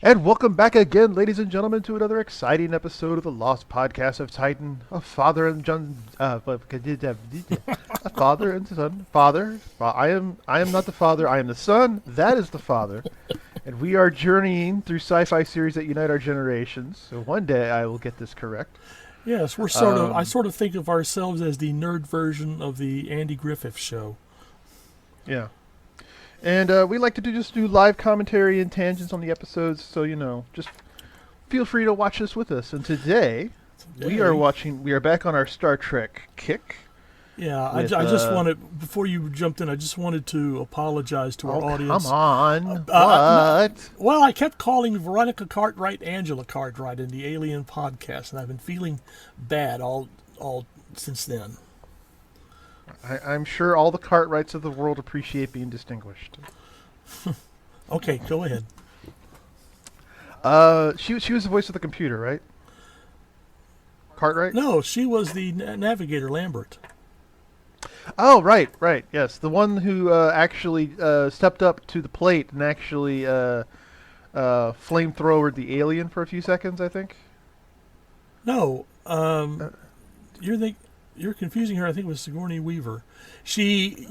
And welcome back again, ladies and gentlemen, to another exciting episode of the Lost Podcast of Titan. A father and a father and son. I am not the father. I am the son. That is the father. And we are journeying through sci-fi series that unite our generations. So one day I will get this correct. Yes, we're sort of. I sort of think of ourselves as the nerd version of the Andy Griffith Show. Yeah. And we like to just do live commentary and tangents on the episodes, so just feel free to watch this with us. And today we are back on our Star Trek kick. Yeah, I just wanted, before you jumped in, I just wanted to apologize to our audience. Come on, what? Well, I kept calling Veronica Cartwright Angela Cartwright in the Alien podcast, and I've been feeling bad all since then. I'm sure all the Cartwrights of the world appreciate being distinguished. Okay, go ahead. She was the voice of the computer, right? Cartwright? No, she was the navigator, Lambert. Oh, right, yes. The one who actually stepped up to the plate and actually flamethrowered the alien for a few seconds, I think. No, you're confusing her. I think it was Sigourney Weaver. She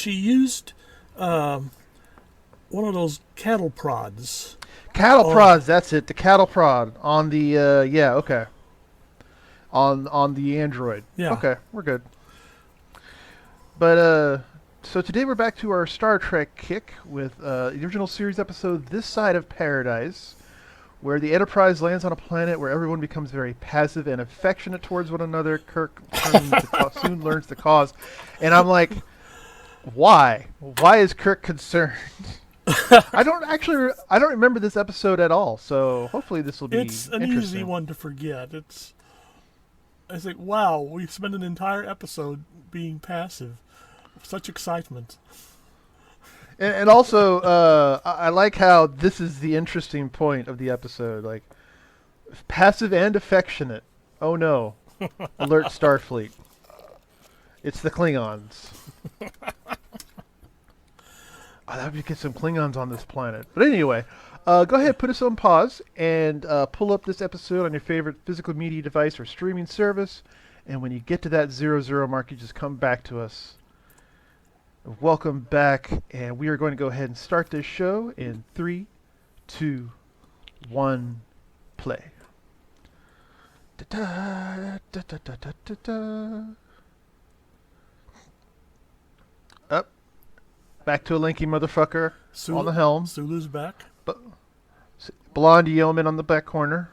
used one of those cattle prods. Cattle prods, that's it. The cattle prod on the okay. On the android. Yeah. Okay, we're good. But so today we're back to our Star Trek kick with the original series episode This Side of Paradise, where the Enterprise lands on a planet where everyone becomes very passive and affectionate towards one another. Kirk soon learns the cause. And I'm like, why? Why is Kirk concerned? I don't remember this episode at all, so hopefully this will be interesting. It's an easy one to forget. It's like, wow, we've spent an entire episode being passive. Such excitement. And also, I like how this is the interesting point of the episode. Like, passive and affectionate. Oh no. Alert Starfleet. It's the Klingons. That would get some Klingons on this planet. But anyway, go ahead, put us on pause, and pull up this episode on your favorite physical media device or streaming service. And when you get to that 00 mark, you just come back to us. Welcome back, and we are going to go ahead and start this show in 3, 2, 1, play. Da-da, da-da-da-da-da-da. Up. Back to a lanky motherfucker on the helm. Sulu's back. Blonde yeoman on the back corner.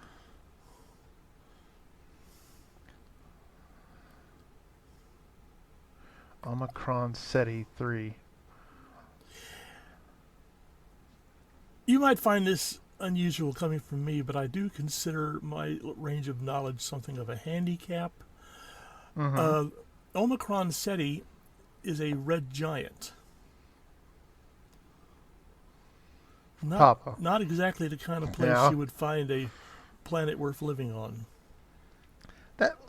Omicron SETI 3. You might find this unusual coming from me, but I do consider my range of knowledge something of a handicap. Mm-hmm. Omicron SETI is a red giant. Not exactly the kind of place you would find a planet worth living on.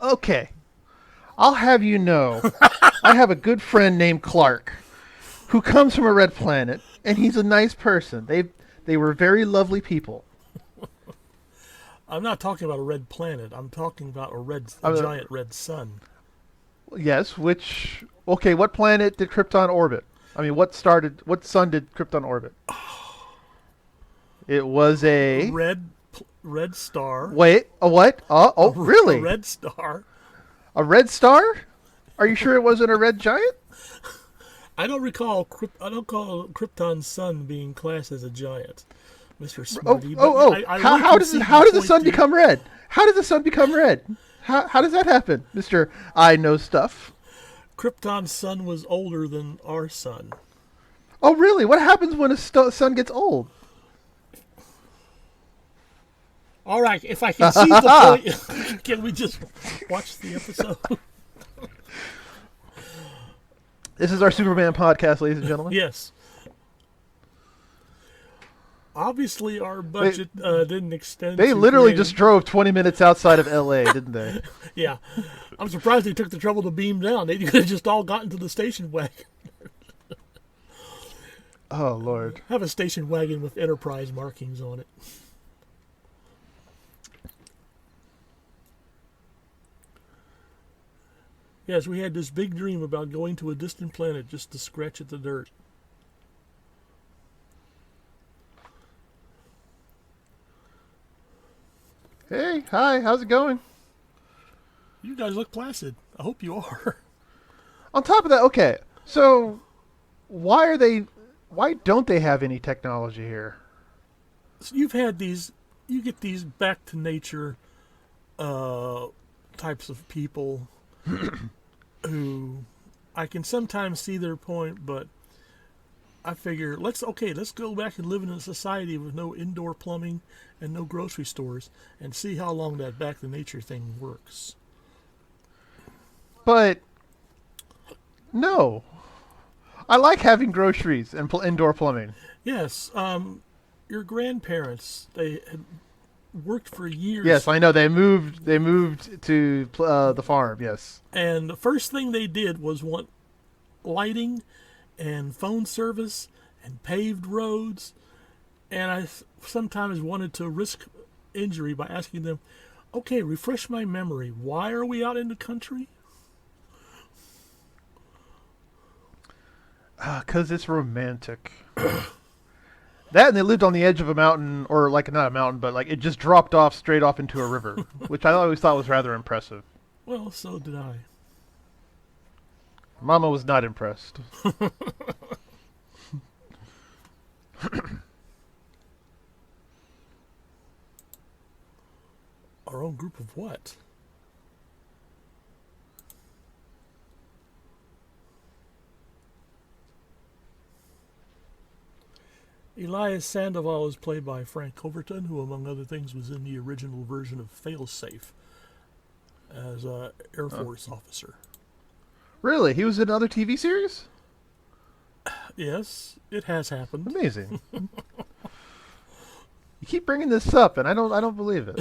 Okay. I'll have you know, I have a good friend named Clark who comes from a red planet, and he's a nice person. They were very lovely people. I'm not talking about a red planet. I'm talking about a giant red sun. Yes, what planet did Krypton orbit? I mean, what sun did Krypton orbit? It was a red star. Wait, a what? Really? A red star. A red star? Are you sure it wasn't a red giant? I don't recall Krypton's sun being classed as a giant, Mr. Smarty. How does the sun become red? How does the sun become red? How does that happen, Mr. I know stuff? Krypton's sun was older than our sun. Oh, really? What happens when a sun gets old? All right, if I can see the point, can we just watch the episode? This is our Superman podcast, ladies and gentlemen. Yes. Obviously, our budget didn't extend. They literally just drove 20 minutes outside of L.A., didn't they? Yeah. I'm surprised they took the trouble to beam down. They could have just all gotten to the station wagon. Oh Lord. Have a station wagon with Enterprise markings on it. Yes, we had this big dream about going to a distant planet just to scratch at the dirt. Hey, hi, how's it going? You guys look placid. I hope you are. On top of that, okay, so why don't they have any technology here? So you've had these, you get these back to nature uh, types of people who I can sometimes see their point, but I figure let's go back and live in a society with no indoor plumbing and no grocery stores and see how long that back to nature thing works. But no. I like having groceries and indoor plumbing. Yes, your grandparents, they had worked for years. Yes, I know they moved. They moved to the farm. Yes. And the first thing they did was want lighting and phone service and paved roads. And I sometimes wanted to risk injury by asking them, okay, refresh my memory. Why are we out in the country? 'Cause it's romantic. That and they lived on the edge of a mountain, or like not a mountain, but like it just dropped off straight off into a river, which I always thought was rather impressive. Well, so did I. Mama was not impressed. Our own group of what? Elias Sandoval is played by Frank Overton, who, among other things, was in the original version of Failsafe as an Air Force officer. Really? He was in another TV series? Yes, it has happened. Amazing. You keep bringing this up, and I don't believe it.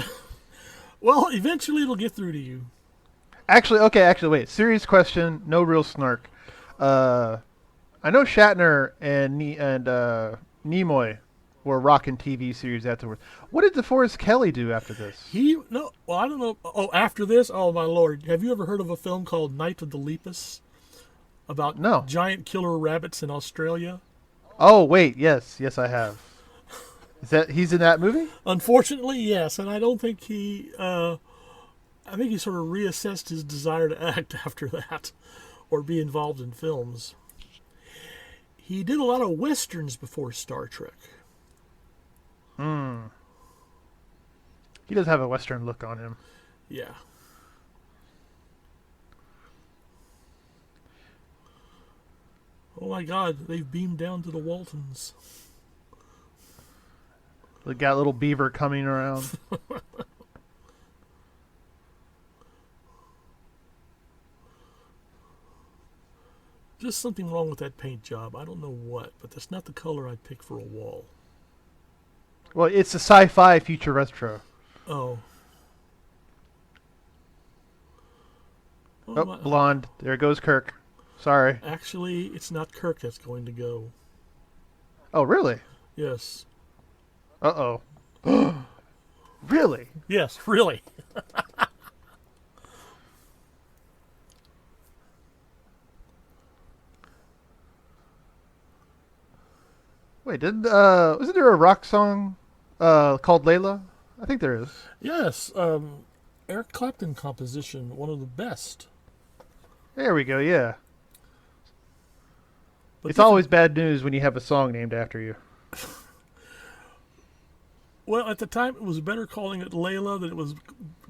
Well, eventually it'll get through to you. Actually, wait. Serious question. No real snark. I know Shatner and Nimoy were rocking TV series afterwards. What did DeForest Kelly do after this? I don't know. Oh, after this, oh my lord. Have you ever heard of a film called Night of the Lepus? About No. giant killer rabbits in Australia? Oh wait, yes, I have. He's in that movie? Unfortunately, yes, and I don't think I think he sort of reassessed his desire to act after that or be involved in films. He did a lot of westerns before Star Trek. He does have a Western look on him. Yeah. Oh my god, they've beamed down to the Waltons. They got little beaver coming around. Just something wrong with that paint job. I don't know what, but that's not the color I'd pick for a wall. Well, it's a sci-fi future retro. Oh. Oh, blonde. There goes Kirk. Sorry. Actually, it's not Kirk that's going to go. Oh, really? Yes. Uh-oh. Really? Yes, really. Wait, wasn't there a rock song called Layla? I think there is. Yes, Eric Clapton composition, one of the best. There we go, yeah. But It's always bad news when you have a song named after you. Well, at the time, it was better calling it Layla than it was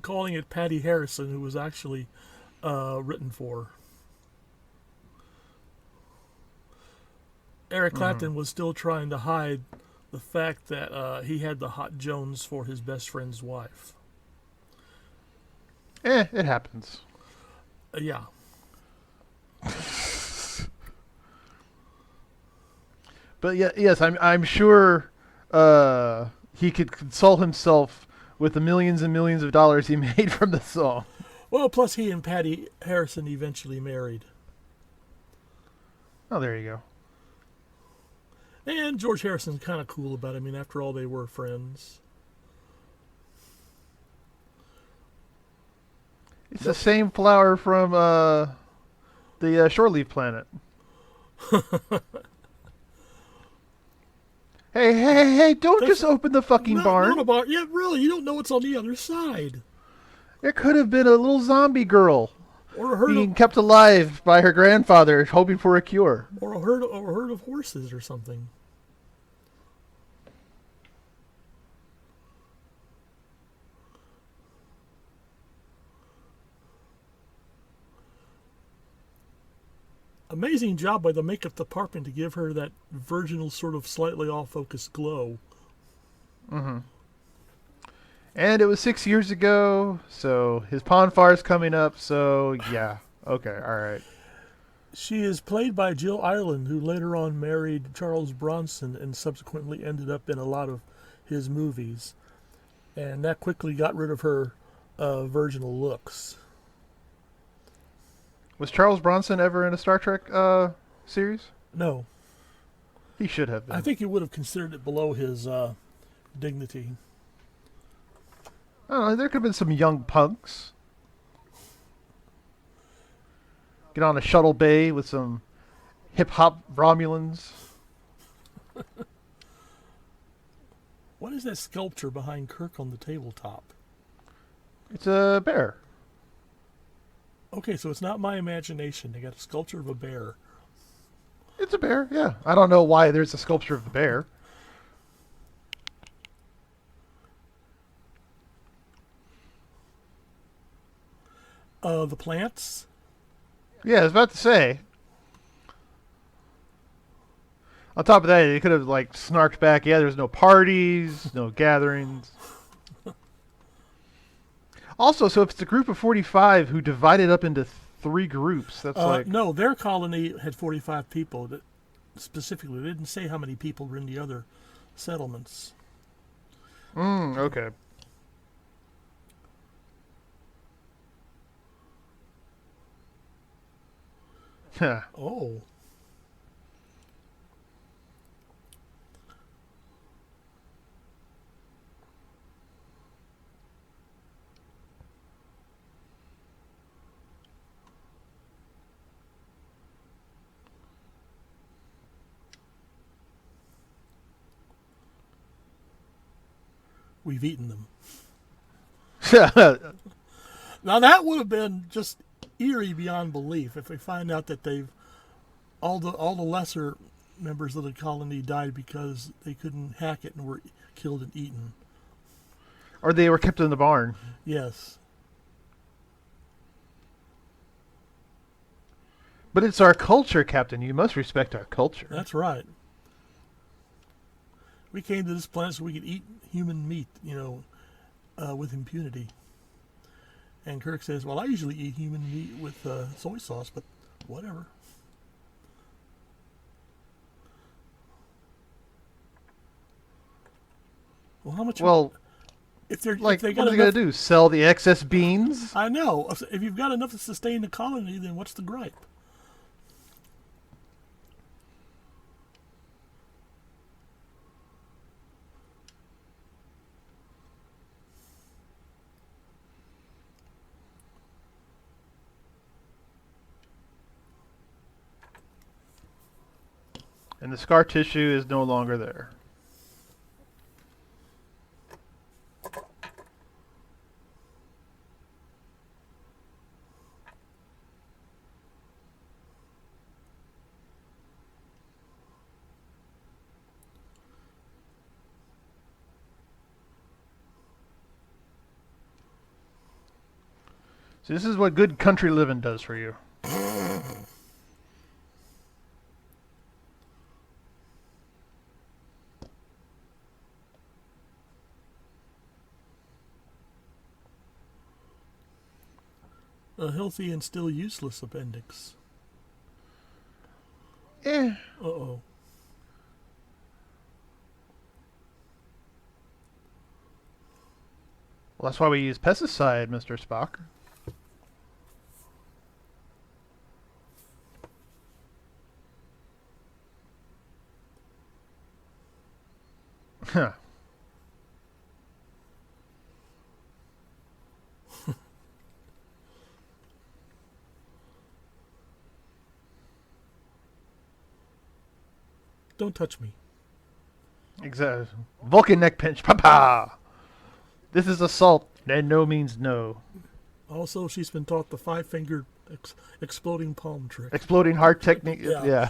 calling it Patty Harrison, who was actually written for. Eric Clapton was still trying to hide the fact that he had the Hot Jones for his best friend's wife. It happens. Yeah. But yeah, yes, I'm sure he could console himself with the millions and millions of dollars he made from the song. Well, plus he and Patty Harrison eventually married. Oh, there you go. And George Harrison's kind of cool about it. I mean, after all, they were friends. It's the same flower from the shore leaf planet. Hey, hey, hey, hey, don't That's just open the fucking not barn. about. Yeah, really, you don't know what's on the other side. There could have been a little zombie girl Or a herd of being kept alive by her grandfather, hoping for a cure. or a herd of horses or something. Amazing job by the makeup department to give her that virginal sort of slightly off focus glow. Mm-hmm. And it was 6 years ago, so his Ponfar's coming up, so yeah. Okay, alright. She is played by Jill Ireland, who later on married Charles Bronson and subsequently ended up in a lot of his movies. And that quickly got rid of her virginal looks. Was Charles Bronson ever in a Star Trek series? No, He should have I been. think he would have considered it below his dignity. I don't know, there could have been some young punks. Get on a shuttle bay with some hip hop Romulans. What is that sculpture behind Kirk on the tabletop? It's a bear. Okay, so it's not my imagination. They got a sculpture of a bear. It's a bear, yeah. I don't know why there's a sculpture of the bear. The plants. Yeah, I was about to say. On top of that, they could have like snarked back. Yeah, there's no parties, no gatherings. Also, so if it's a group of 45 who divided up into three groups, that's like No, their colony had 45 people. That specifically, they didn't say how many people were in the other settlements. okay. Huh. Oh, we've eaten them. Now that would have been just eerie beyond belief if we find out that they've all the lesser members of the colony died because they couldn't hack it and were killed and eaten. Or they were kept in the barn. Yes, But it's our culture, Captain. You must respect our culture. that's right. We came to this planet so we could eat human meat, with impunity. And Kirk says, "Well, I usually eat human meat with soy sauce, but whatever." Well, how much? Well, If they're like, if they what got are they going enough, to do? Sell the excess beans? I know. If you've got enough to sustain the colony, then what's the gripe? And the scar tissue is no longer there. So this is what good country living does for you. A healthy and still useless appendix. Eh. Uh-oh. Well, that's why we use pesticide, Mr. Spock. Huh. Don't touch me. Exactly. Vulcan neck pinch. Papa. This is assault, and no means no. Also, she's been taught the five-fingered exploding palm trick. Exploding heart technique. Yeah. Yeah.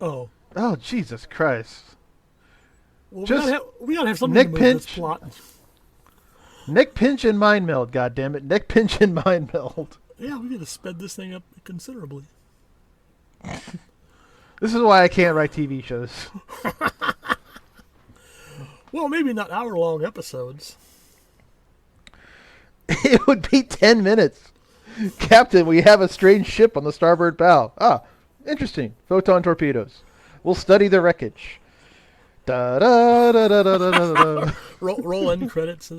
Oh. Oh, Jesus Christ. Well, Just we gotta have something neck to move this pinch. plot. Neck pinch and mind meld, goddammit. Neck pinch and mind meld. Yeah, we gotta sped this thing up considerably. This is why I can't write TV shows. Well, maybe not hour-long episodes. It would be 10 minutes. Captain, we have a strange ship on the starboard bow. Ah, interesting. Photon torpedoes. We'll study the wreckage. Da da da da da da da da. Roll end credits.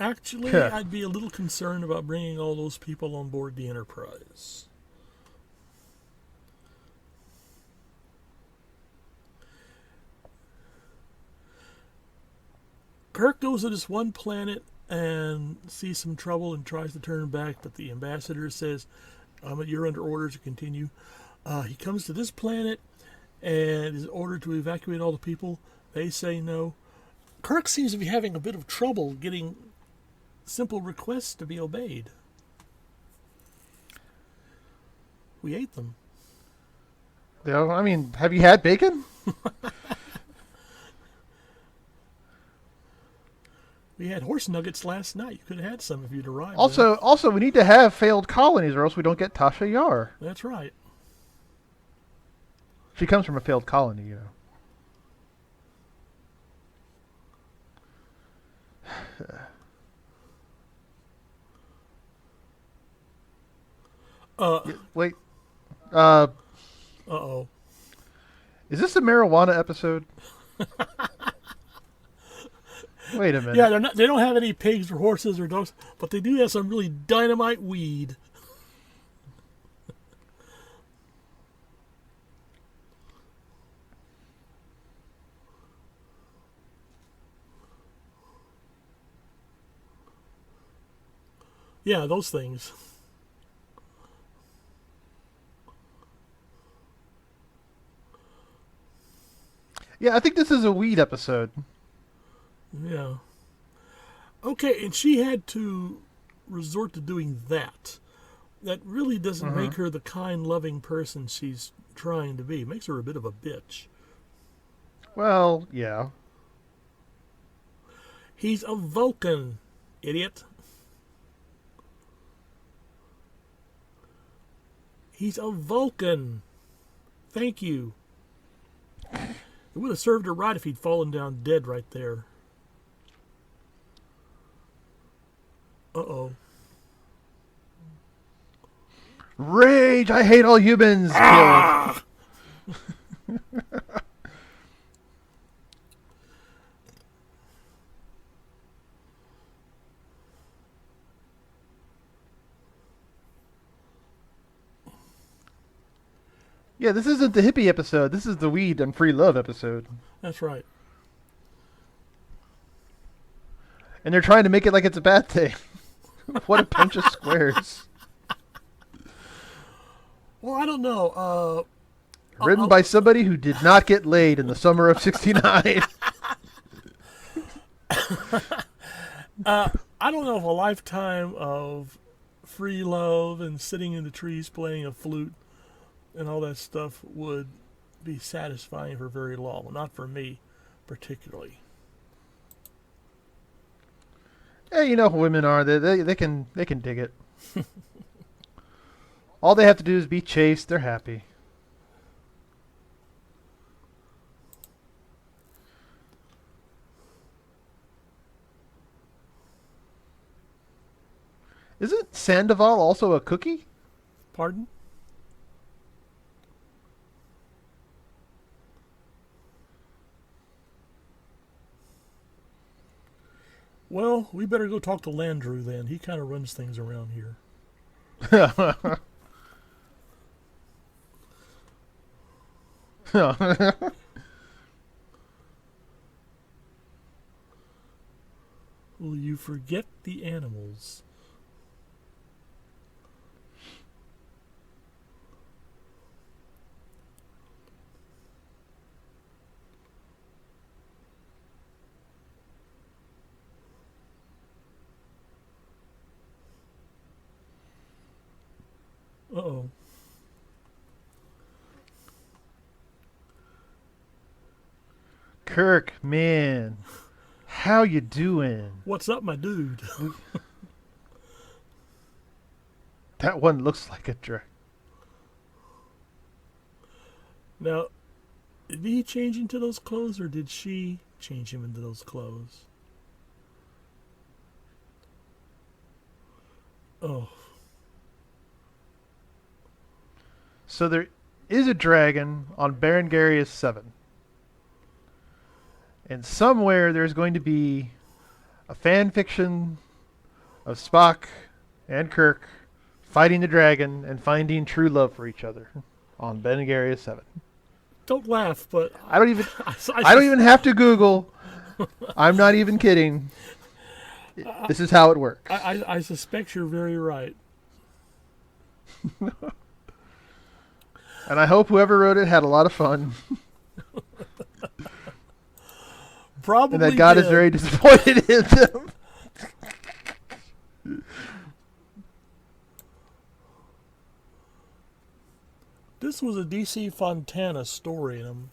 Actually, I'd be a little concerned about bringing all those people on board the Enterprise. Kirk goes to this one planet and sees some trouble and tries to turn back, but the ambassador says, you're under orders to continue. He comes to this planet and is ordered to evacuate all the people. They say no. Kirk seems to be having a bit of trouble getting simple requests to be obeyed. We ate them. Yeah, I mean, have you had bacon? We had horse nuggets last night. You could have had some if you'd arrived. Also, we need to have failed colonies, or else we don't get Tasha Yar. That's right. She comes from a failed colony, you know. Wait. Uh-oh. Is this a marijuana episode? Wait a minute. Yeah, they don't have any pigs or horses or dogs, but they do have some really dynamite weed. Yeah, those things. Yeah, I think this is a weed episode. Yeah. Okay, and she had to resort to doing that. That really doesn't make her the kind, loving person she's trying to be. It makes her a bit of a bitch. Well, yeah. He's a Vulcan, idiot. He's a Vulcan. Thank you. It would have served her right if he'd fallen down dead right there. Uh-oh. Rage! I hate all humans! Ah! Yeah, this isn't the hippie episode. This is the weed and free love episode. That's right. And they're trying to make it like it's a bad thing. What a bunch of squares. Well, I don't know. Written by somebody who did not get laid in the summer of '69. I don't know if a lifetime of free love and sitting in the trees playing a flute and all that stuff would be satisfying for very long. Not for me, particularly. Yeah, you know how women are. They can dig it. All they have to do is be chaste. They're happy. Isn't Sandoval also a cookie? Pardon? Well, we better go talk to Landrew then. He kind of runs things around here. Will you forget the animals? Uh-oh. Kirk, man, how you doing? What's up, my dude? That one looks like a drag. Now, did he change into those clothes, or did she change him into those clothes? Oh, So there is a dragon on Berengarius 7. And somewhere there's going to be a fan fiction of Spock and Kirk fighting the dragon and finding true love for each other on Berengarius 7. don't laugh, but I don't even I I don't even have to Google. I'm not even kidding. This is how it works. I suspect you're very right. And I hope whoever wrote it had a lot of fun. Probably And that God did. is very disappointed in them. This was a DC Fontana story, and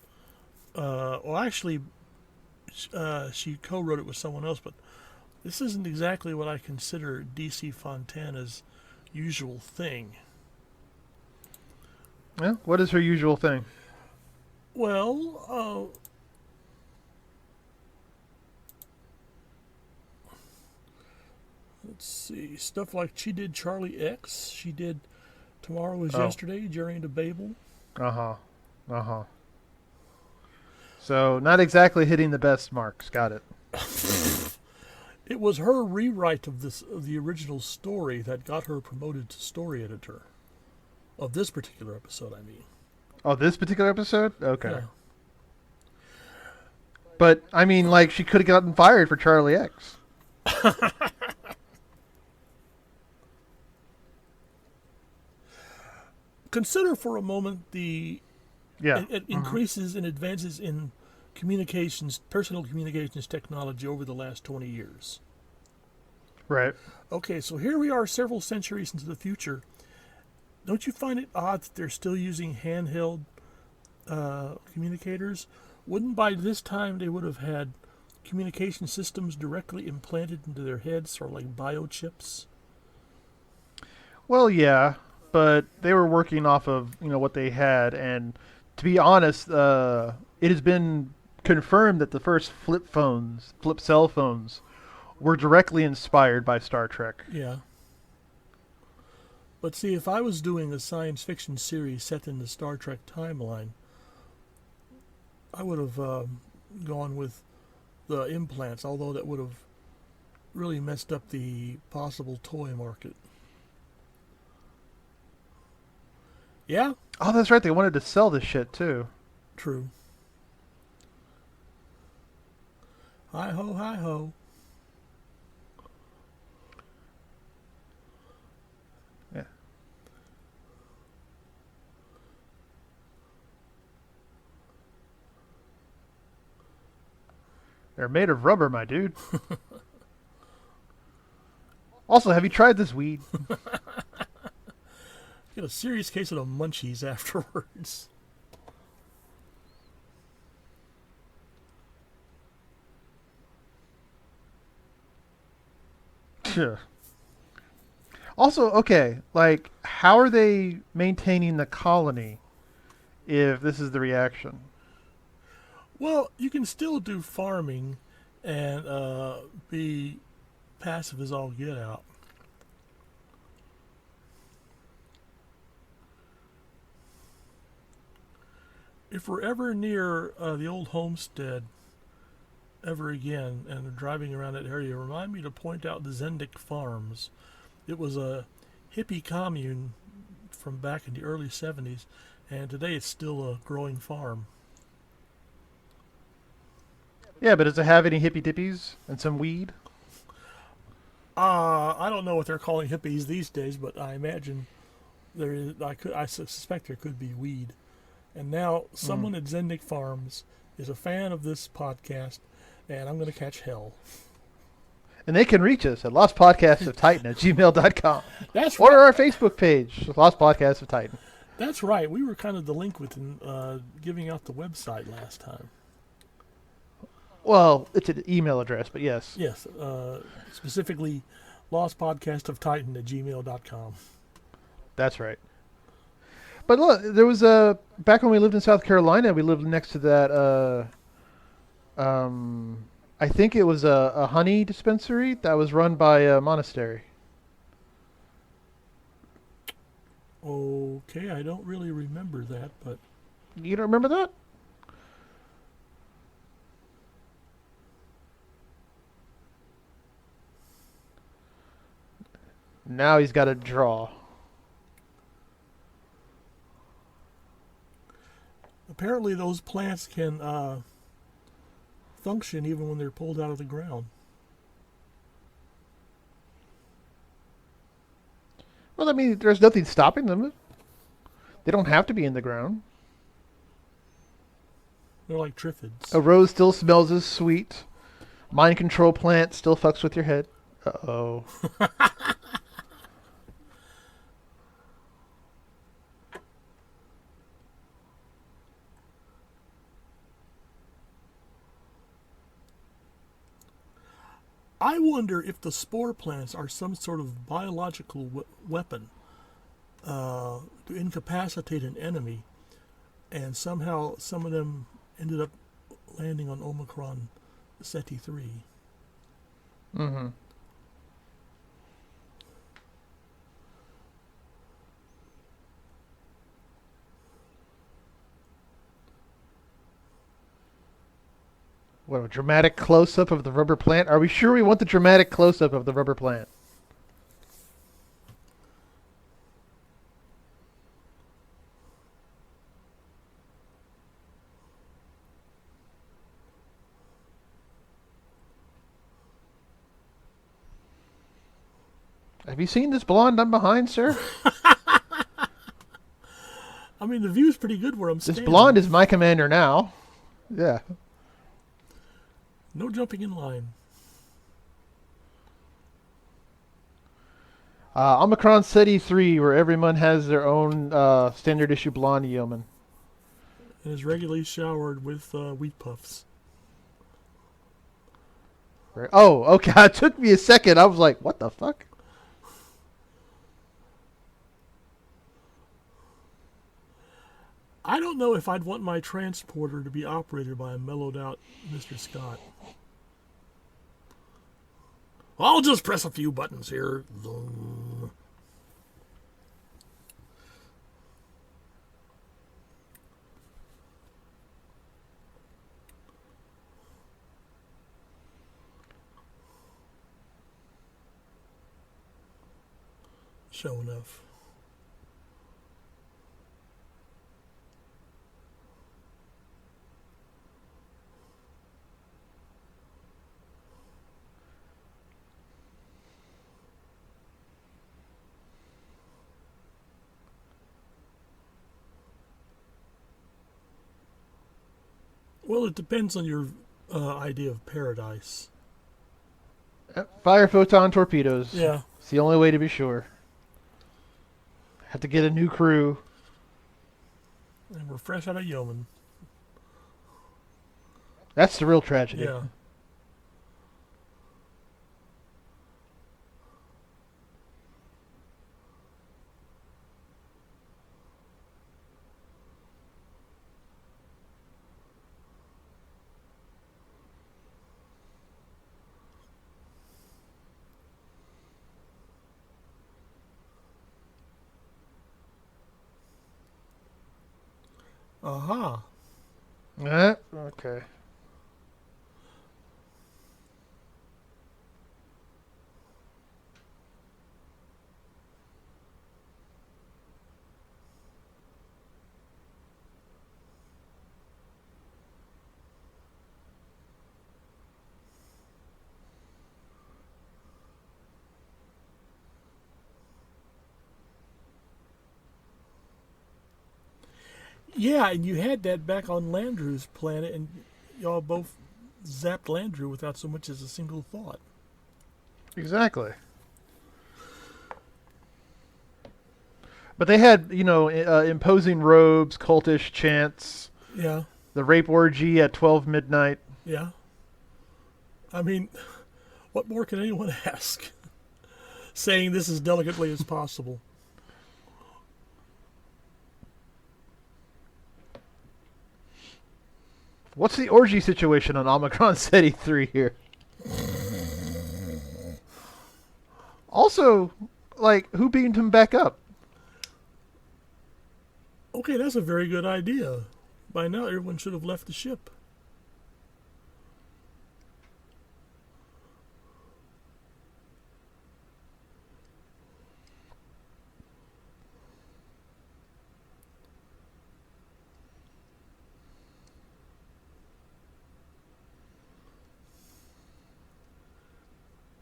well, actually, she co-wrote it with someone else, but this isn't exactly what I consider DC Fontana's usual thing. Well, what is her usual thing? Well, let's see, stuff like she did Charlie X, she did Tomorrow Was Oh. Yesterday, Journey to Babel. Uh-huh. Uh-huh. So, not exactly hitting the best marks. Got it. It was her rewrite of the original story that got her promoted to story editor of this particular episode. I mean, Oh, this particular episode? Okay. yeah. But, I mean, like, she could have gotten fired for Charlie X. Consider for a moment the Yeah. increases and advances in communications, personal communications technology over the last 20 years. Right. Okay, so here we are several centuries into the future. Don't you find it odd that they're still using handheld communicators? Wouldn't by this time they would have had communication systems directly implanted into their heads, sort of like biochips? Well, yeah, but they were working off of, what they had, and to be honest, it has been confirmed that the first flip cell phones, were directly inspired by Star Trek. Yeah. But see, if I was doing a science fiction series set in the Star Trek timeline, I would have gone with the implants, although that would have really messed up the possible toy market. Yeah, Oh, that's right. They wanted to sell this shit too. true. Hi ho, hi ho. Yeah. They're made of rubber, my dude. Also, have you tried this weed? Get a serious case of the munchies afterwards. Sure. Also, okay, like, how are they maintaining the colony if this is the reaction? Well, you can still do farming and be passive as all get out. if we're ever near the old homestead ever again and are driving around that area, remind me to point out the Zendik Farms. It was a hippie commune from back in the early 70s, and today it's still a growing farm. Yeah, but does it have any hippy dippies and some weed? I don't know what they're calling hippies these days, but I imagine there is. I suspect there could be weed. And now Mm. someone at Zendik Farms is a fan of this podcast, and I'm going to catch hell. And they can reach us at lostpodcastoftitan@gmail.com That's or right. our Facebook page, Lost Podcast of Titan. That's right. We were kind of delinquent in giving out the website last time. Well, it's an email address, but yes. Yes, specifically lostpodcastoftitan@gmail.com. That's right. But look, there was a back when we lived in South Carolina, we lived next to that. I think it was a honey dispensary that was run by a monastery. Okay, I don't really remember that, but You don't remember that? Now he's got to draw. apparently those plants can function even when they're pulled out of the ground. Well, I mean, there's nothing stopping them. They don't have to be in the ground. They're like triffids. A rose still smells as sweet. Mind control plant still fucks with your head. Uh-oh. I wonder if the spore plants are some sort of biological weapon to incapacitate an enemy, and somehow some of them ended up landing on Omicron Ceti 3. Mm-hmm. What, a dramatic close-up of the rubber plant? Are we sure we want the dramatic close-up of the rubber plant? Have you seen this blonde I'm behind, sir? I mean, the view's pretty good where I'm This standing. blonde is my commander now. Yeah. No jumping in line. Omicron Ceti 3, where everyone has their own standard issue blonde yeoman. And is regularly showered with wheat puffs. Right. Oh, okay. It took me a second. I was like, what the fuck? I don't know if I'd want my transporter to be operated by a mellowed out Mr. Scott. I'll just press a few buttons here. Show enough. Well, it depends on your idea of paradise. Fire photon torpedoes. Yeah. It's the only way to be sure. Have to get a new crew. And we're fresh out of Yeoman. That's the real tragedy. Yeah. Aha. Okay. Yeah, and you had that back on Landru's planet, and y'all both zapped Landru without so much as a single thought. Exactly. But they had, imposing robes, cultish chants, Yeah, the rape orgy at 12 midnight. yeah. I mean, what more can anyone ask? Saying this as delicately as possible. What's the orgy situation on Omicron Ceti 3 here? Also, like, who beamed him back up? Okay, that's a very good idea. By now, everyone should have left the ship.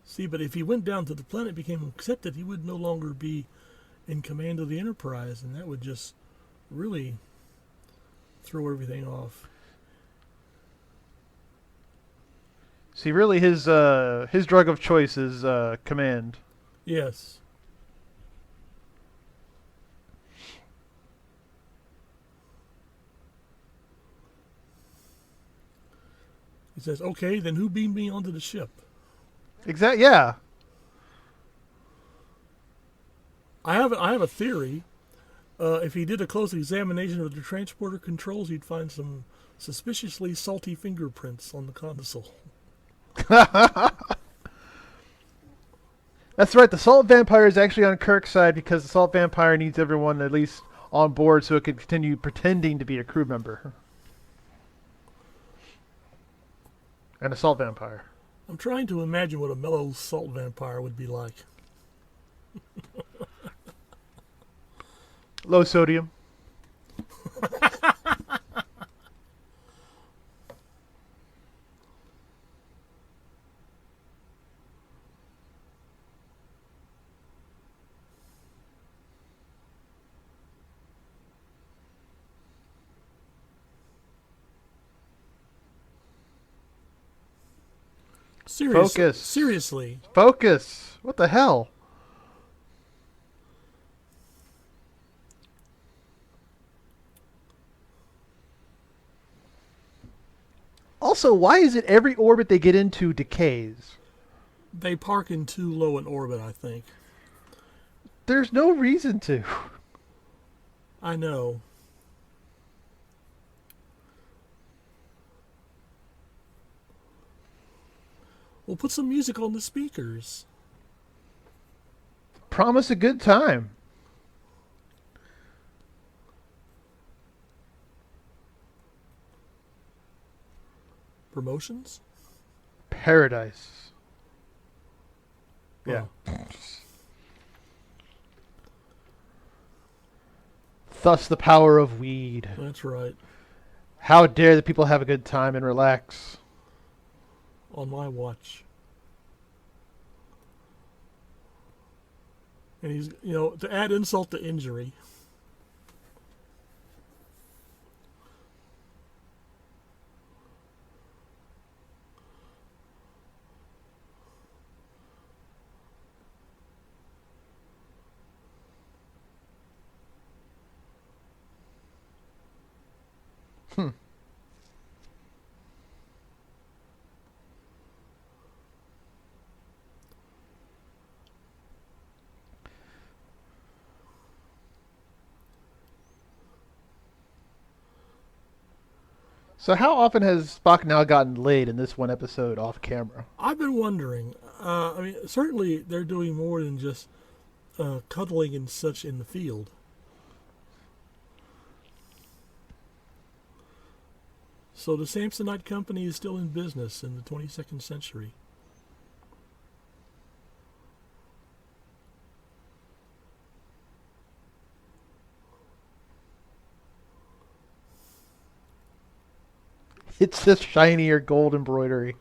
See, but if he went down to the planet, became accepted, he would no longer be in command of the Enterprise, and that would just really throw everything off. See, really, his drug of choice is command. Yes. He says, okay, then who beamed me onto the ship? Yeah. I have a theory. If he did a close examination of the transporter controls, he'd find some suspiciously salty fingerprints on the console. That's right. The Salt Vampire is actually on Kirk's side because the Salt Vampire needs everyone at least on board so it can continue pretending to be a crew member. And a Salt Vampire. I'm trying to imagine what a mellow salt vampire would be like. Low sodium. Focus. Seriously. Focus. What the hell? Also, why is it every orbit they get into decays? They park in too low an orbit, I think. There's no reason to. I know. We'll put some music on the speakers. Promise a good time. Promotions? Paradise. Yeah. Oh. Thus the power of weed. That's right. How dare the people have a good time and relax. On my watch. And he's, to add insult to injury. So how often has Spock now gotten laid in this one episode off camera? I've been wondering. Certainly they're doing more than just cuddling and such in the field. So the Samsonite Company is still in business in the 22nd century. It's just shinier gold embroidery.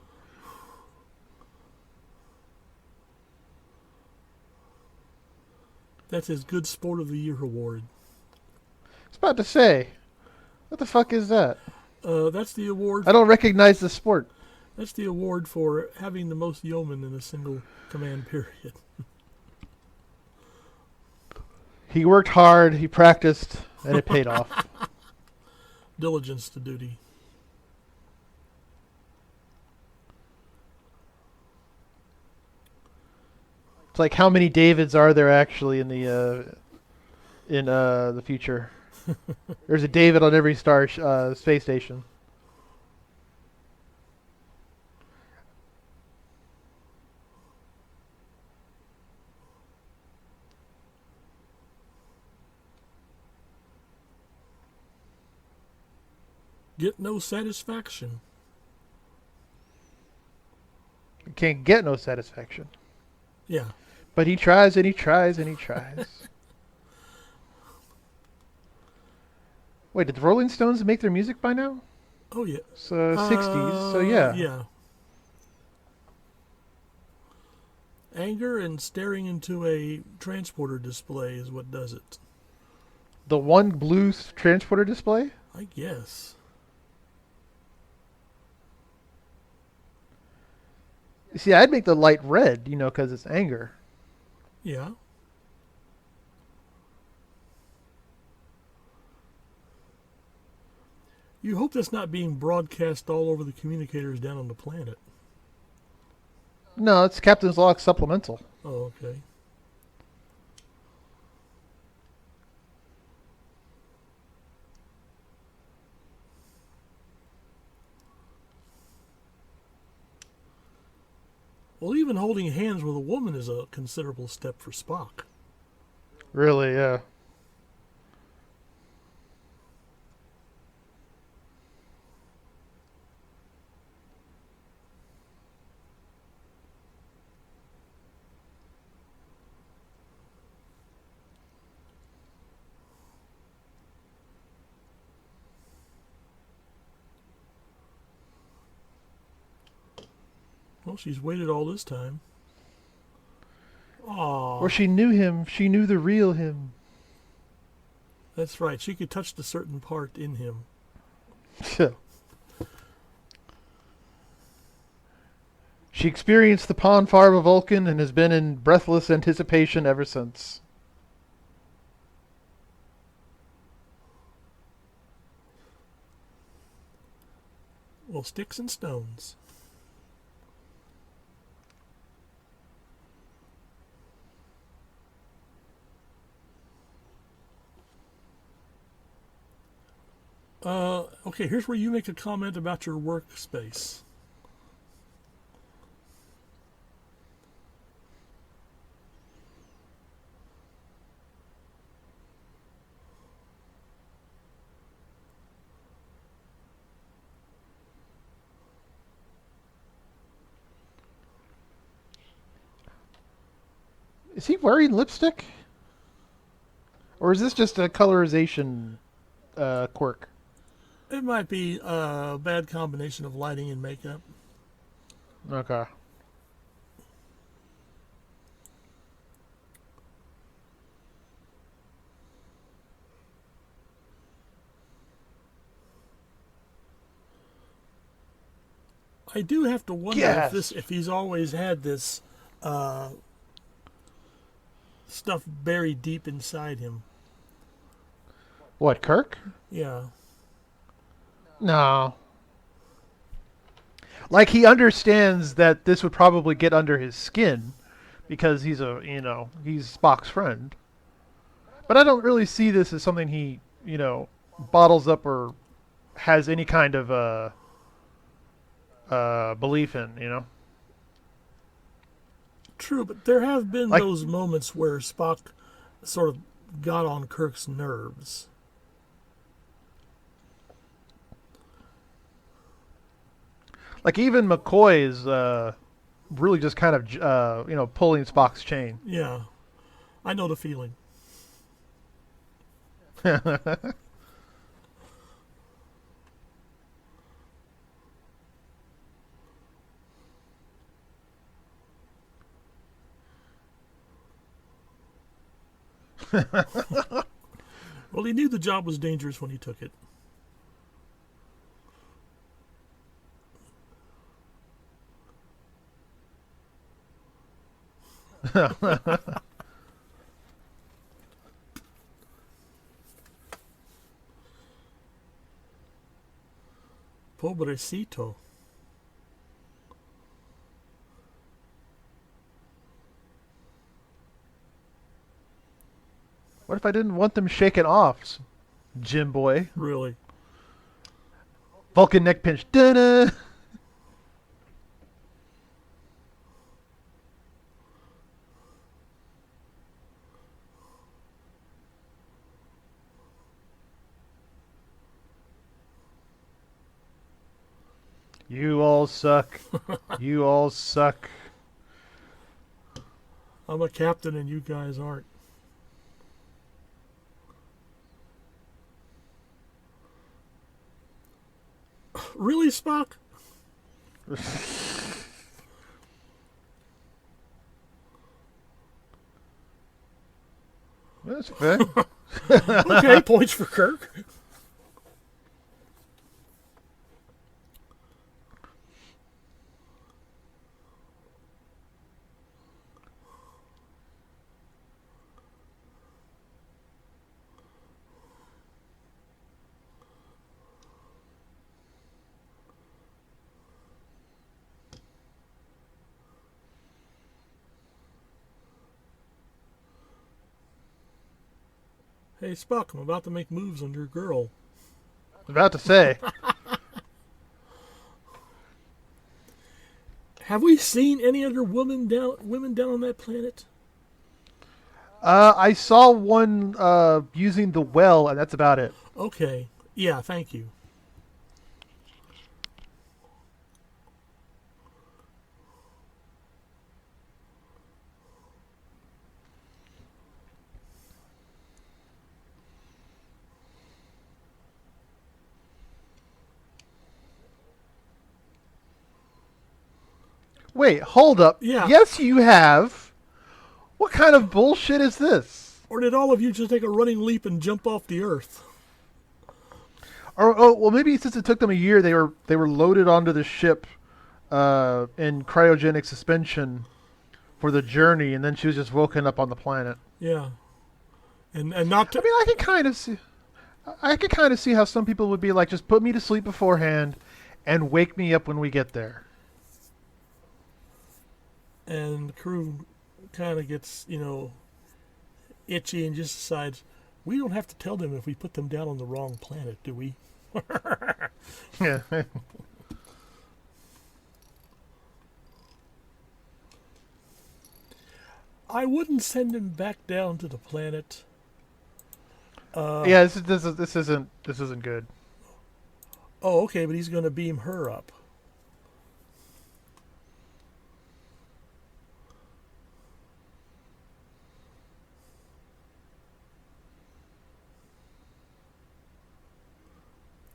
That's his Good Sport of the Year award. I was about to say, what the fuck is that? That's the award. I don't recognize the sport. That's the award for having the most yeomen in a single command period. He worked hard, he practiced, and it paid off. Diligence to duty. It's like how many Davids are there actually in the future? There's a David on every space station. Get no satisfaction. You can't get no satisfaction. Yeah. But he tries and he tries and he tries. Wait, did the Rolling Stones make their music by now? Oh, yeah. So 60s, so yeah. Yeah. Anger and staring into a transporter display is what does it. The one blue transporter display? I guess. See, I'd make the light red, because it's anger. Yeah. You hope that's not being broadcast all over the communicators down on the planet. No, it's Captain's Log Supplemental. Oh, okay. Well, even holding hands with a woman is a considerable step for Spock. Really, yeah. Well, she's waited all this time. Aww. Or she knew him. She knew the real him. That's right. She could touch the certain part in him. She experienced the Pon farm of Vulcan and has been in breathless anticipation ever since. Well, sticks and stones. Okay, here's where you make a comment about your workspace. Is he wearing lipstick? Or is this just a colorization quirk? It might be a bad combination of lighting and makeup. Okay. I do have to wonder Yes. if he's always had this stuff buried deep inside him. What, Kirk? Yeah. No. Like, he understands that this would probably get under his skin because he's he's Spock's friend. But I don't really see this as something he, bottles up or has any kind of belief in. True, but there have been Like- those moments where Spock sort of got on Kirk's nerves. Like even McCoy is really just kind of pulling Spock's chain. Yeah, I know the feeling. Well, he knew the job was dangerous when he took it. Pobrecito. What if I didn't want them shaken off, Jim boy? Really. Vulcan neck pinch. Da-da! You all suck. You all suck. I'm a captain and you guys aren't. Really, Spock? That's fair. Okay, points for Kirk. Hey, Spock, I'm about to make moves on your girl. About to say. Have we seen any other women down on that planet? I saw one using the well, and that's about it. Okay. Yeah, thank you. Wait, hold up. Yeah. Yes, you have. What kind of bullshit is this? Or did all of you just take a running leap and jump off the Earth? Or oh, well, maybe since it took them a year, they were loaded onto the ship in cryogenic suspension for the journey, and then she was just woken up on the planet. Yeah. And not I to, mean, I could kind of see how some people would be like, just put me to sleep beforehand, and wake me up when we get there. and the crew kind of gets, itchy and just decides we don't have to tell them if we put them down on the wrong planet, do we? Yeah. I wouldn't send him back down to the planet. Yeah, this isn't good. Oh, okay, but he's going to beam her up.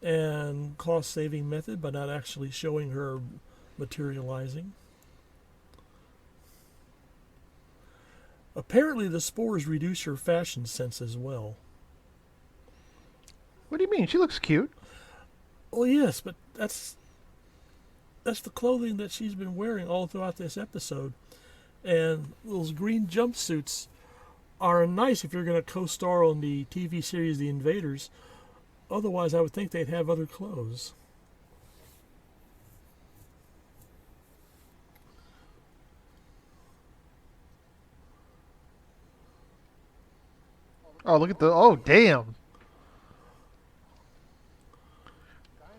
And cost saving method by not actually showing her materializing. Apparently, the spores reduce her fashion sense as well. What do you mean? She looks cute. Well, yes, but that's the clothing that she's been wearing all throughout this episode. And those green jumpsuits are nice if you're going to co-star on the TV series The Invaders. Otherwise, I would think they'd have other clothes. Oh, look at the. Oh, damn.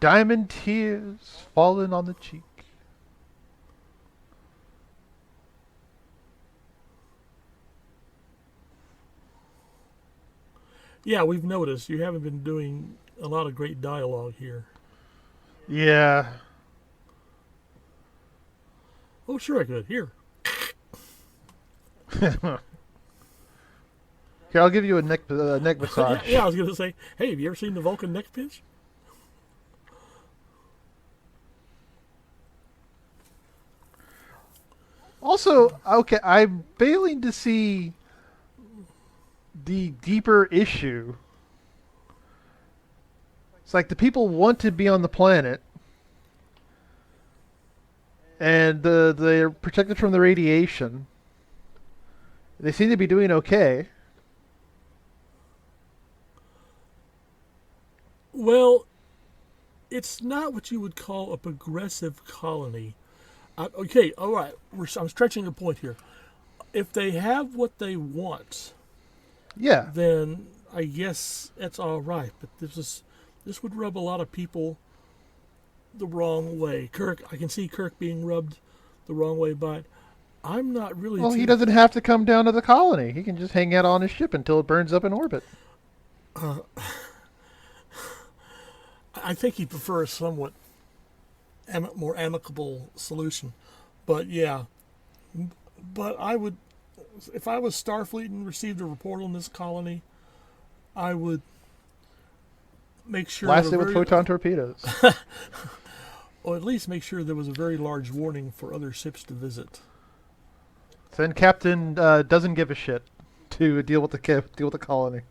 Diamond tears falling on the cheek. Yeah, we've noticed you haven't been doing a lot of great dialogue here. Yeah. Oh, sure I could. Here. Here, I'll give you a neck Yeah, massage. yeah, I was going to say, hey, have you ever seen the Vulcan neck pinch? Also, okay, I'm failing to see the deeper issue. It's like the people want to be on the planet, and they're protected from the radiation. They seem to be doing okay. Well, it's not what you would call a progressive colony. Okay, all right. I'm stretching a point here. If they have what they want, Yeah. then I guess that's all right. But this would rub a lot of people the wrong way. Kirk, I can see Kirk being rubbed the wrong way by it. I'm not really Well, he too. doesn't have to come down to the colony. He can just hang out on his ship until it burns up in orbit. I think he prefers a somewhat more amicable solution. But yeah, but I would, if I was Starfleet and received a report on this colony, I would make sure. Blast it with photon torpedoes. Or at least make sure there was a very large warning for other ships to visit. Then Captain doesn't give a shit to deal with the colony.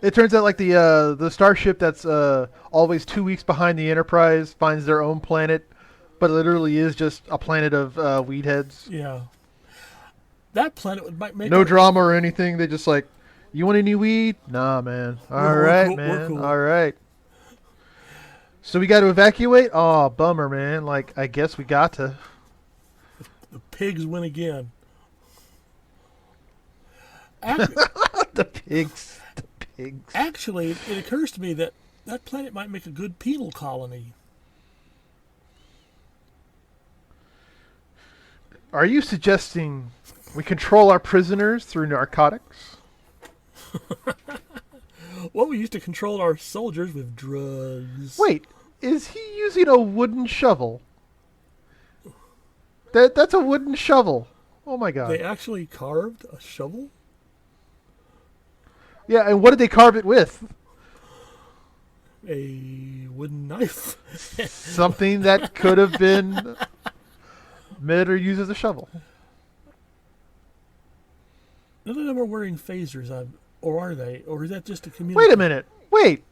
It turns out like the starship that's always 2 weeks behind the Enterprise finds their own planet, but it literally is just a planet of weed heads. Yeah, that planet might make No drama or anything. They just like, you want any weed? Nah, man. All right, man. Cool. All right. So we got to evacuate? Oh, bummer, man. Like, I guess we got to. The pigs win again. The pigs. The pigs. Actually, it occurs to me that that planet might make a good penal colony. Are you suggesting we control our prisoners through narcotics? Well, we used to control our soldiers with drugs. Wait, is he using a wooden shovel? That's a wooden shovel. Oh my god. They actually carved a shovel? Yeah, and what did they carve it with? A wooden knife? Something that could have been made or used as a shovel. None of them are wearing phasers, or are they? Or is that just a community? Wait a minute. Wait.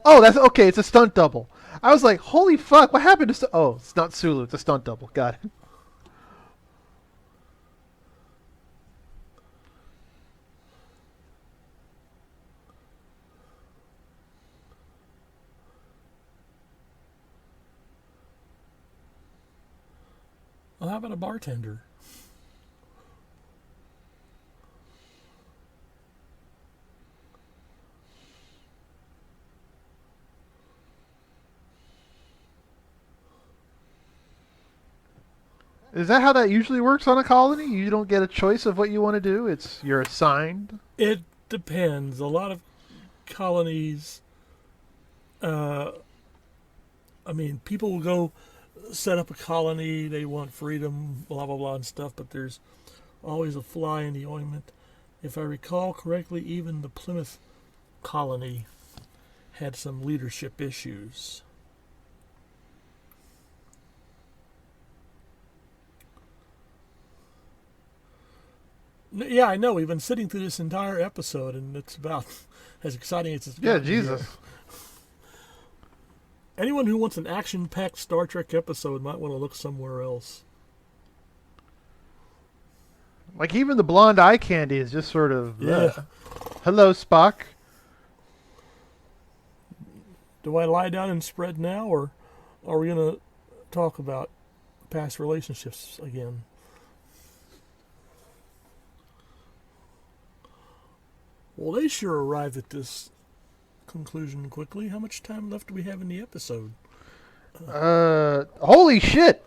Oh, that's okay. It's a stunt double. I was like, holy fuck, what happened to... Oh, it's not Sulu. It's a stunt double. Got it. Well, how about a bartender? Is that how that usually works on a colony? You don't get a choice of what you want to do. You're assigned. It depends. A lot of colonies, people will go set up a colony. They want freedom, blah, blah, blah, and stuff, but there's always a fly in the ointment. If I recall correctly, even the Plymouth colony had some leadership issues. Yeah, I know. We've been sitting through this entire episode, and it's about as exciting as it's Yeah, gotten Jesus. here. Anyone who wants an action-packed Star Trek episode might want to look somewhere else. Like, even the blonde eye candy is just sort of... Yeah. Hello, Spock. Do I lie down and spread now, or are we going to talk about past relationships again? Well, they sure arrived at this conclusion quickly. How much time left do we have in the episode? Holy shit!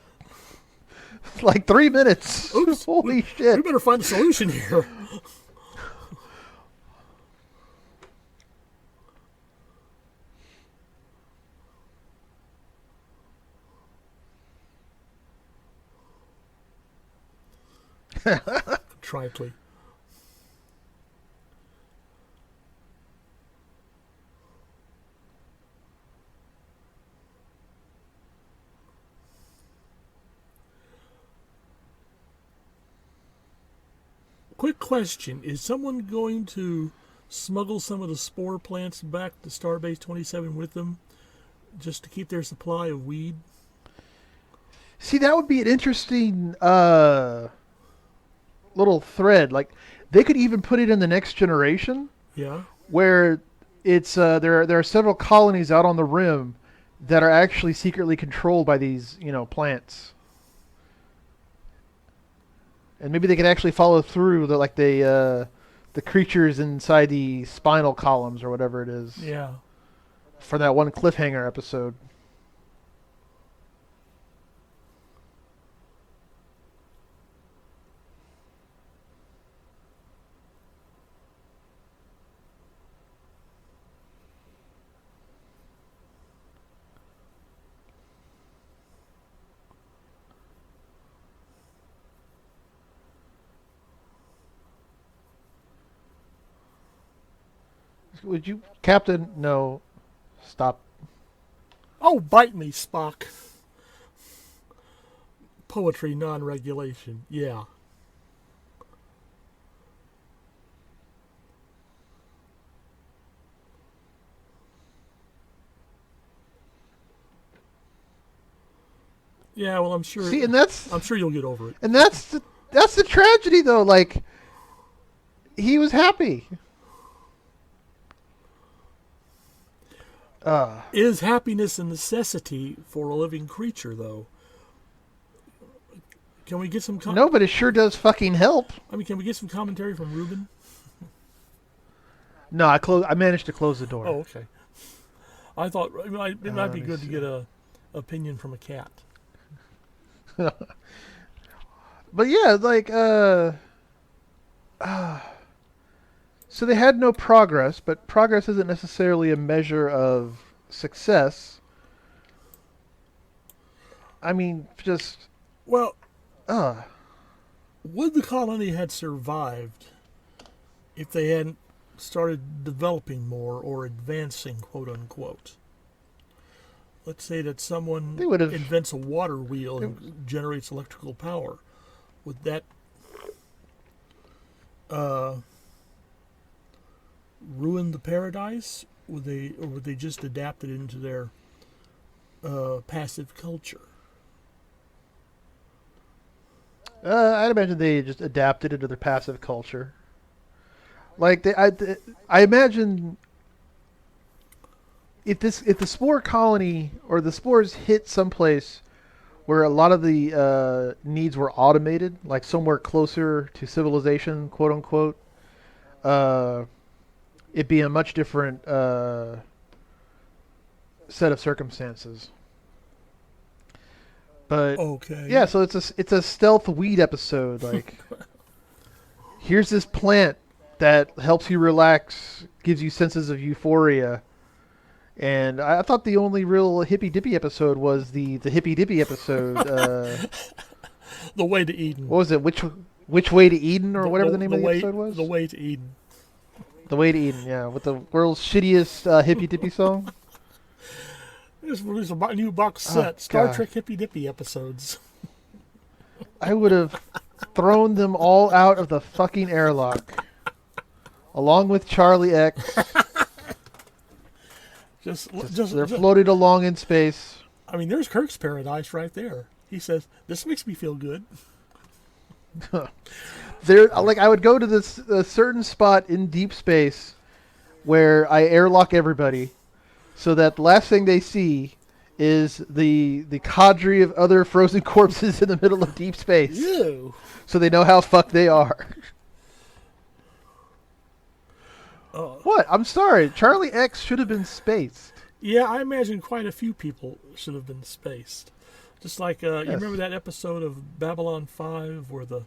Like 3 minutes. Oops. Holy We shit. better find a solution here. Tritely. Quick question. Is someone going to smuggle some of the spore plants back to Starbase 27 with them just to keep their supply of weed? See, that would be an interesting little thread. Like, they could even put it in the next generation, Yeah. where it's there are several colonies out on the rim that are actually secretly controlled by these plants, and maybe they could actually follow through the creatures inside the spinal columns or whatever it is Yeah. for that one cliffhanger episode. Would you, Captain? No, stop. Oh, bite me, Spock. Poetry non-regulation. Yeah. Yeah, well, I'm sure. See, and that's I'm sure you'll get over it. and that's the tragedy, though. Like, he was happy. Is happiness a necessity for a living creature, though? Can we get some? No, but it sure does fucking help. I mean, can we get some commentary from Ruben? No, I managed to close the door. Oh, okay. I thought it might be let me good to see. get a opinion from a cat. But yeah, like so they had no progress, but progress isn't necessarily a measure of success. I mean, just Well, uh would the colony had survived if they hadn't started developing more or advancing, quote unquote? Let's say that someone They would have- invents a water wheel and generates electrical power. Would that ruin the paradise? Would they just adapt it into their passive culture? I'd imagine they just adapted it to their passive culture. Like I imagine if the spore colony or the spores hit someplace where a lot of the needs were automated, like somewhere closer to civilization, quote unquote, uh, it'd be a much different set of circumstances. But Okay. yeah, so it's a stealth weed episode. Like, here's this plant that helps you relax, gives you senses of euphoria. And I thought the only real hippy dippy episode was the hippy dippy episode. The Way to Eden. What was it? Which way to Eden or whatever the name of the way, episode was? The Way to Eden. The Way to Eden, yeah, with the world's shittiest hippy dippy song. There's a new box set, Star God. Trek Hippy Dippy episodes. I would have thrown them all out of the fucking airlock, along with Charlie X. They're floated along in space. I mean, there's Kirk's paradise right there. He says, "This makes me feel good." I would go to this a certain spot in deep space where I airlock everybody, so that the last thing they see is the cadre of other frozen corpses in the middle of deep space. Ew. So they know how fucked they are. What? I'm sorry. Charlie X should have been spaced. Yeah, I imagine quite a few people should have been spaced. Just like, you remember that episode of Babylon 5 where the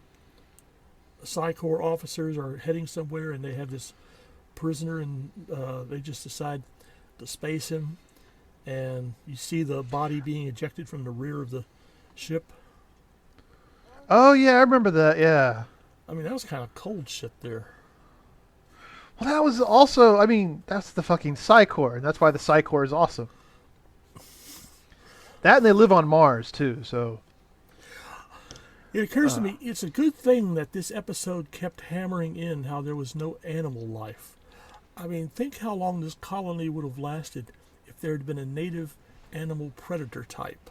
Psi Corps officers are heading somewhere and they have this prisoner and they just decide to space him, and you see the body being ejected from the rear of the ship? Oh yeah, I remember that. Yeah. I mean, that was kind of cold shit there. Well, that was also. I mean, that's the fucking Psychor, and that's why the Psychor is awesome. That and they live on Mars too. So It occurs to me it's a good thing that this episode kept hammering in how there was no animal life. I mean, think how long this colony would have lasted if there had been a native animal predator type.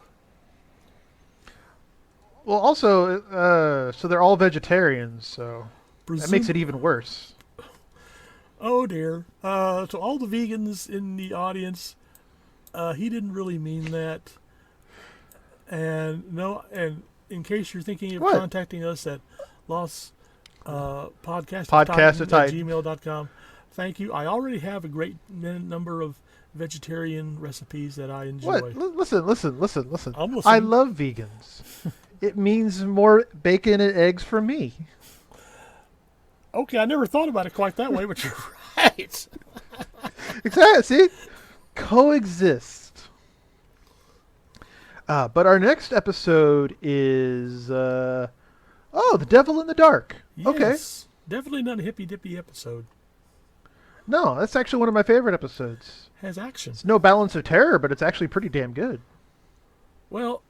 well, also, so they're all vegetarians. So that makes Presum- it even worse. oh dear. To all the vegans in the audience, he didn't really mean that. And no, and in case you're thinking of What? contacting us at Los Podcast Podcast at at gmail.com, thank you. I already have a great number of vegetarian recipes that I enjoy. What? Listen. I'm listening. I love vegans. It means more bacon and eggs for me. Okay, I never thought about it quite that way, but you're right. Exactly. See, coexist. But our next episode is the Devil in the Dark. Okay. Yes, definitely not a hippy dippy episode. No, that's actually one of my favorite episodes. Has action. It's no Balance of Terror, but it's actually pretty damn good. Well,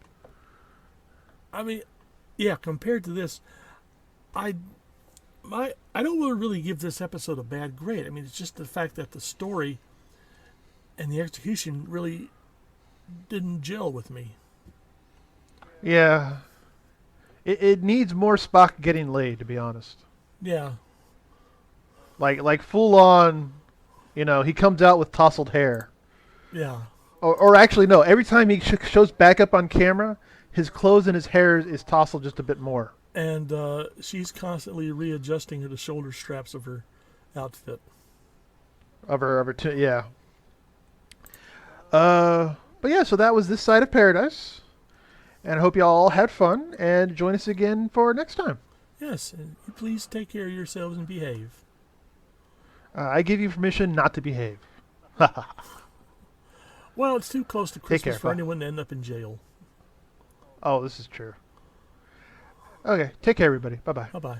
I mean, yeah, compared to this, I don't want to really give this episode a bad grade. I mean, it's just the fact that the story and the execution really didn't gel with me. Yeah. It needs more Spock getting laid, to be honest. Yeah. Like full on, he comes out with tousled hair. Yeah. Or actually, no. Every time he shows back up on camera, his clothes and his hair is tousled just a bit more. And she's constantly readjusting the shoulder straps of her outfit. Yeah. But yeah, so that was This Side of Paradise. And I hope you all had fun and join us again for next time. Yes, and you please take care of yourselves and behave. I give you permission not to behave. Well, it's too close to Take Christmas care, for bye. anyone to end up in jail. Oh, this is true. Okay, take care, everybody. Bye-bye. Bye-bye.